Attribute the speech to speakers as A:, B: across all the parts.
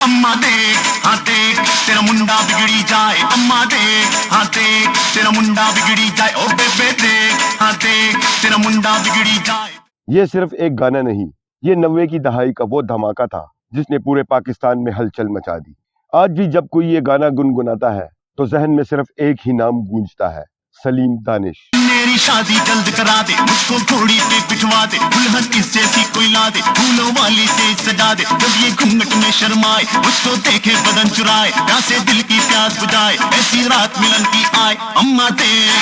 A: अम्मा देख हाँ देख तेरा मुंडा बिगड़ी जाए, अम्मा देख हाँ देख तेरा मुंडा बिगड़ी जाए, ओ बेबे देख हाँ देख तेरा मुंडा बिगड़ी जाए।
B: ये सिर्फ एक गाना नहीं, ये 90 की दहाई का वो धमाका था जिसने पूरे पाकिस्तान में हलचल मचा दी। आज भी जब कोई ये गाना गुनगुनाता है तो जहन में सिर्फ एक ही नाम गूंजता है, सलीम दानिश।
A: मेरी शादी जल्द करा दे, मुझको घोड़ी पे बिठवा दे, दुल्हन इस जैसी कोई ला दे, फूलों वाली से सजा दे, जब ये घूंघट में शर्माए, मुझको देखे बदन चुराए, प्यासे दिल की प्यास बुझाए, ऐसी रात मिलन की आए, अम्मा देख।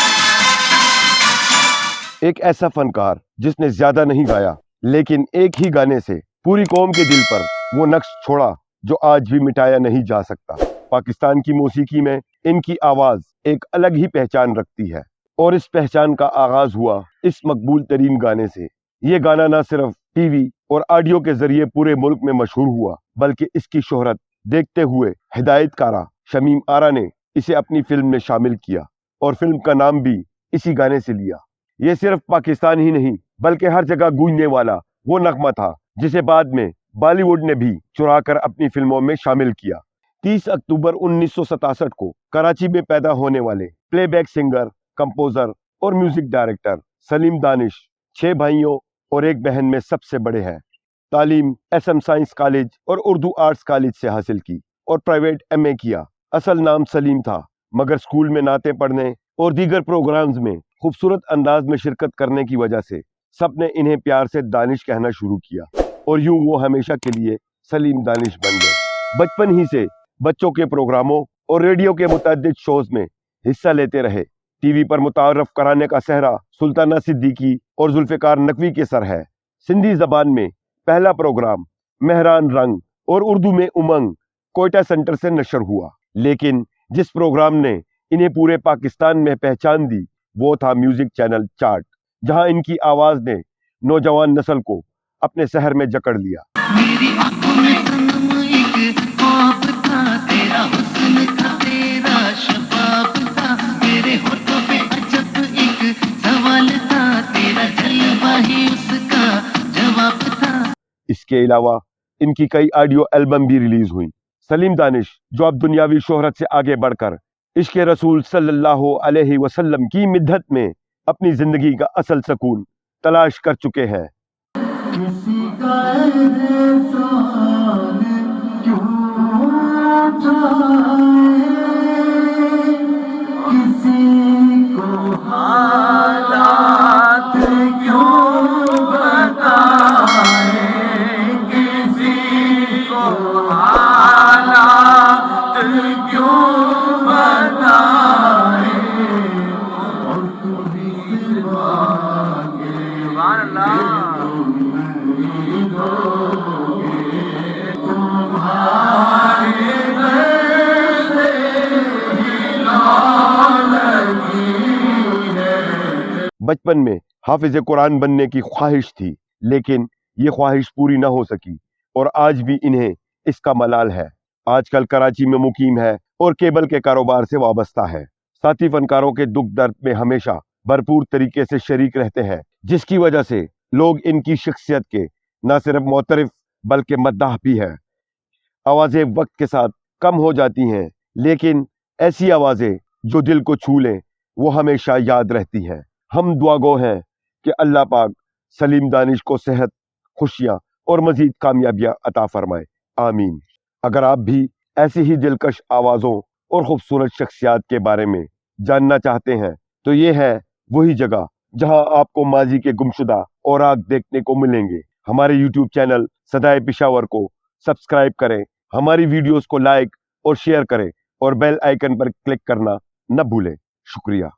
B: एक ऐसा फनकार जिसने ज्यादा नहीं गाया लेकिन एक ही गाने से पूरी कौम के दिल पर वो नक्श छोड़ा जो आज भी मिटाया नहीं जा सकता। पाकिस्तान की मौसीकी में इनकी आवाज एक अलग ही पहचान रखती है और इस पहचान का आगाज हुआ इस मकबूल तरीन गाने से। ये गाना न सिर्फ टीवी और ऑडियो के जरिए पूरे मुल्क में मशहूर हुआ बल्कि इसकी शोहरत देखते हुए हिदायतकारा शमीम आरा ने इसे अपनी फिल्म में शामिल किया और फिल्म का नाम भी इसी गाने से लिया। ये सिर्फ पाकिस्तान ही नहीं बल्कि हर जगह गूंजने वाला वो नगमा था जिसे बाद में बॉलीवुड ने भी चुरा कर अपनी फिल्मों में शामिल किया। 30 अक्टूबर 1967 को कराची में पैदा होने वाले प्लेबैक सिंगर, कंपोजर और म्यूजिक डायरेक्टर सलीम दानिश 6 भाइयों और एक बहन में सबसे बड़े हैं। तालीम SM साइंस कॉलेज और उर्दू आर्ट्स कॉलेज से हासिल की और प्राइवेट MA किया। असल नाम सलीम था मगर स्कूल में नाते पढ़ने और दीगर प्रोग्राम्स में खूबसूरत अंदाज में शिरकत करने की वजह से सबने इन्हें प्यार से दानिश कहना शुरू किया और यूं वो हमेशा के लिए सलीम दानिश बन गए। बचपन ही से बच्चों के प्रोग्रामों और रेडियो के मुतअद्दिद शोज में हिस्सा लेते रहे। टीवी पर मुतारफ कराने का सहरा सुल्ताना सिद्दीकी और जुल्फिकार नकवी के सर है। सिंधी जबान में पहला प्रोग्राम मेहरान रंग और उर्दू में उमंग कोयटा सेंटर से नशर हुआ, लेकिन जिस प्रोग्राम ने इन्हें पूरे पाकिस्तान में पहचान दी वो था म्यूजिक चैनल चार्ट, जहां इनकी आवाज ने नौजवान नस्ल को अपने शहर में जकड़ लिया।
A: मेरी आंखों में सनम एक ख्वाब था, तेरा हुस्न था, तेरा शबाब था, तेरे होठों पे अजब एक सवाल था, तेरा जलवा ही उसका जवाब था।
B: इसके अलावा इनकी कई ऑडियो एल्बम भी रिलीज हुई। सलीम दानिश जो अब दुनियावी शोहरत से आगे बढ़कर इश्क़ रसूल सल्लल्लाहु अलैहि वसल्लम की मिद्दत में अपनी जिंदगी का असल सुकून तलाश कर चुके हैं।
A: किसी का एहसान क्यों उठाए, किसी को हालात क्यों बताए, किसी को हालात क्यों बताए, और तुम्हें सिवागे
B: बचपन में हाफिज कुरान बनने की ख्वाहिश थी लेकिन ये ख्वाहिश पूरी न हो सकी और आज भी इन्हें इसका मलाल है। आजकल कराची में मुकीम है और केबल के कारोबार से वाबस्ता है। साथी फनकारों के दुख दर्द में हमेशा भरपूर तरीके से शरीक रहते हैं, जिसकी वजह से लोग इनकी शख्सियत के न सिर्फ मोतरफ बल्कि मद्दाह भी है। आवाज़ें वक्त के साथ कम हो जाती हैं लेकिन ऐसी आवाज़ें जो दिल को छू लें वो हमेशा याद रहती हैं। हम दुआगो हैं कि अल्लाह पाक सलीम दानिश को सेहत, खुशियाँ और मज़ीद कामयाबियाँ अता फरमाए, आमीन। अगर आप भी ऐसी ही दिलकश आवाज़ों और ख़ूबसूरत शख्सियात के बारे में जानना चाहते हैं तो ये है वही जगह जहां आपको माजी के गुमशुदा औराक देखने को मिलेंगे। हमारे YouTube चैनल सदाए पेशावर को सब्सक्राइब करें, हमारी वीडियोस को लाइक और शेयर करें और बेल आइकन पर क्लिक करना न भूलें। शुक्रिया।